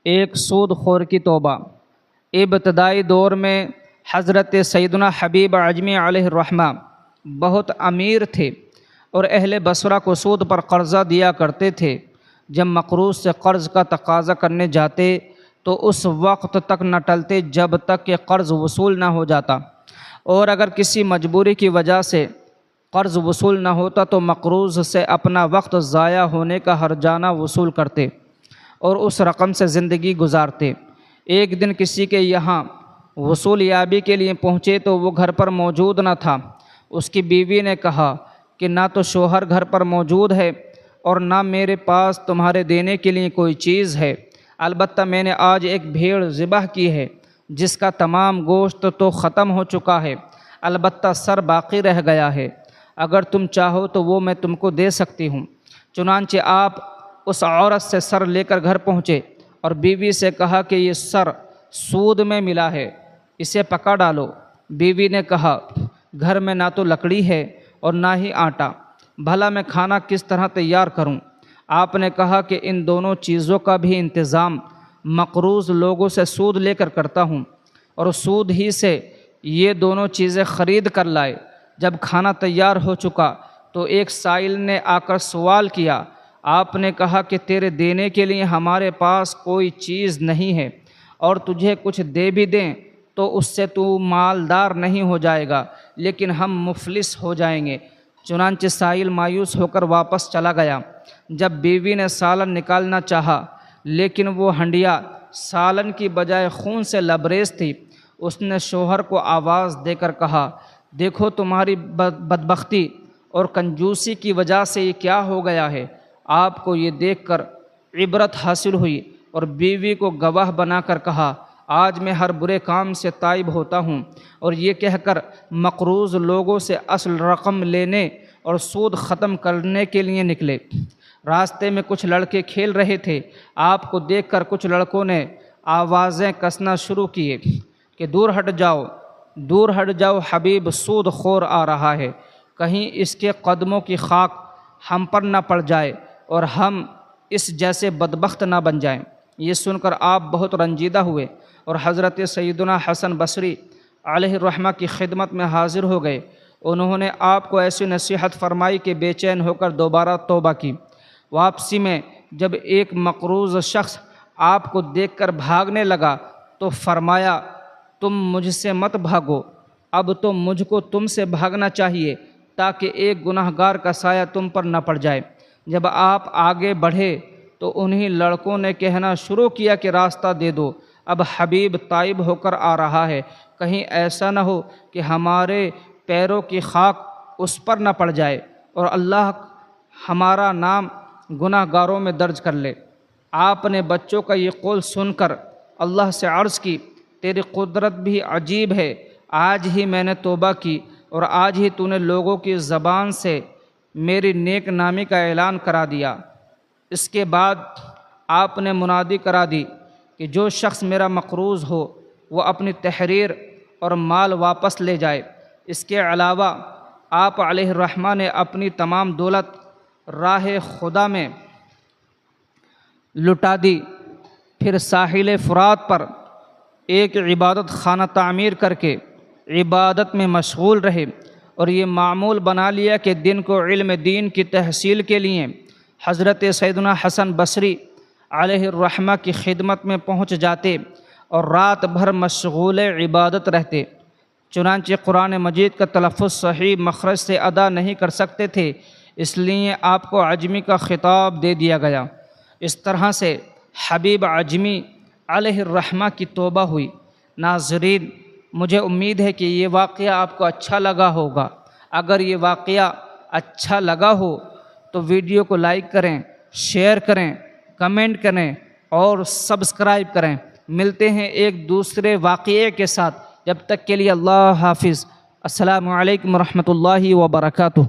ایک سود خور کی توبہ۔ ابتدائی دور میں حضرت سیدنا حبیب عجمی علیہ الرحمہ بہت امیر تھے اور اہل بصرہ کو سود پر قرضہ دیا کرتے تھے۔ جب مقروض سے قرض کا تقاضا کرنے جاتے تو اس وقت تک نہ ٹلتے جب تک کہ قرض وصول نہ ہو جاتا، اور اگر کسی مجبوری کی وجہ سے قرض وصول نہ ہوتا تو مقروض سے اپنا وقت ضائع ہونے کا ہرجانہ وصول کرتے اور اس رقم سے زندگی گزارتے۔ ایک دن کسی کے یہاں وصول یابی کے لیے پہنچے تو وہ گھر پر موجود نہ تھا۔ اس کی بیوی نے کہا کہ نہ تو شوہر گھر پر موجود ہے اور نہ میرے پاس تمہارے دینے کے لیے کوئی چیز ہے، البتہ میں نے آج ایک بھیڑ ذبح کی ہے جس کا تمام گوشت تو ختم ہو چکا ہے، البتہ سر باقی رہ گیا ہے، اگر تم چاہو تو وہ میں تم کو دے سکتی ہوں۔ چنانچہ آپ اس عورت سے سر لے کر گھر پہنچے اور بیوی سے کہا کہ یہ سر سود میں ملا ہے، اسے پکا ڈالو۔ بیوی نے کہا گھر میں نہ تو لکڑی ہے اور نہ ہی آٹا، بھلا میں کھانا کس طرح تیار کروں؟ آپ نے کہا کہ ان دونوں چیزوں کا بھی انتظام مقروض لوگوں سے سود لے کر کرتا ہوں اور سود ہی سے یہ دونوں چیزیں خرید کر لائے۔ جب کھانا تیار ہو چکا تو ایک سائل نے آ کر سوال کیا۔ آپ نے کہا کہ تیرے دینے کے لیے ہمارے پاس کوئی چیز نہیں ہے، اور تجھے کچھ دے بھی دیں تو اس سے تو مالدار نہیں ہو جائے گا، لیکن ہم مفلس ہو جائیں گے۔ چنانچہ سائل مایوس ہو کر واپس چلا گیا۔ جب بیوی نے سالن نکالنا چاہا لیکن وہ ہنڈیا سالن کی بجائے خون سے لبریز تھی، اس نے شوہر کو آواز دے کر کہا دیکھو تمہاری بدبختی اور کنجوسی کی وجہ سے یہ کیا ہو گیا ہے۔ آپ کو یہ دیکھ کر عبرت حاصل ہوئی اور بیوی کو گواہ بنا کر کہا آج میں ہر برے کام سے تائب ہوتا ہوں، اور یہ کہہ کر مقروض لوگوں سے اصل رقم لینے اور سود ختم کرنے کے لیے نکلے۔ راستے میں کچھ لڑکے کھیل رہے تھے۔ آپ کو دیکھ کر کچھ لڑکوں نے آوازیں کسنا شروع کیے کہ دور ہٹ جاؤ، دور ہٹ جاؤ، حبیب سود خور آ رہا ہے، کہیں اس کے قدموں کی خاک ہم پر نہ پڑ جائے اور ہم اس جیسے بدبخت نہ بن جائیں۔ یہ سن کر آپ بہت رنجیدہ ہوئے اور حضرت سیدنا حسن بصری علیہ الرحمہ کی خدمت میں حاضر ہو گئے۔ انہوں نے آپ کو ایسی نصیحت فرمائی کہ بے چین ہو کر دوبارہ توبہ کی۔ واپسی میں جب ایک مقروض شخص آپ کو دیکھ کر بھاگنے لگا تو فرمایا تم مجھ سے مت بھاگو، اب تو مجھ کو تم سے بھاگنا چاہیے تاکہ ایک گناہ گار کا سایہ تم پر نہ پڑ جائے۔ جب آپ آگے بڑھے تو انہی لڑکوں نے کہنا شروع کیا کہ راستہ دے دو، اب حبیب تائب ہو کر آ رہا ہے، کہیں ایسا نہ ہو کہ ہمارے پیروں کی خاک اس پر نہ پڑ جائے اور اللہ ہمارا نام گناہ گاروں میں درج کر لے۔ آپ نے بچوں کا یہ قول سن کر اللہ سے عرض کی تیری قدرت بھی عجیب ہے، آج ہی میں نے توبہ کی اور آج ہی تو نے لوگوں کی زبان سے میری نیک نامی کا اعلان کرا دیا۔ اس کے بعد آپ نے منادی کرا دی کہ جو شخص میرا مقروض ہو وہ اپنی تحریر اور مال واپس لے جائے۔ اس کے علاوہ آپ علیہ الرحمہ نے اپنی تمام دولت راہ خدا میں لٹا دی، پھر ساحل فرات پر ایک عبادت خانہ تعمیر کر کے عبادت میں مشغول رہے اور یہ معمول بنا لیا کہ دن کو علم دین کی تحصیل کے لیے حضرت سیدنا حسن بصری علیہ الرحمہ کی خدمت میں پہنچ جاتے اور رات بھر مشغول عبادت رہتے۔ چنانچہ قرآن مجید کا تلفظ صحیح مخرج سے ادا نہیں کر سکتے تھے، اس لیے آپ کو عجمی کا خطاب دے دیا گیا۔ اس طرح سے حبیب عجمی علیہ الرحمہ کی توبہ ہوئی۔ ناظرین، مجھے امید ہے کہ یہ واقعہ آپ کو اچھا لگا ہوگا۔ اگر یہ واقعہ اچھا لگا ہو تو ویڈیو کو لائک کریں، شیئر کریں، کمنٹ کریں اور سبسکرائب کریں۔ ملتے ہیں ایک دوسرے واقعے کے ساتھ، جب تک کے لیے اللہ حافظ۔ السلام علیکم ورحمۃ اللہ وبرکاتہ۔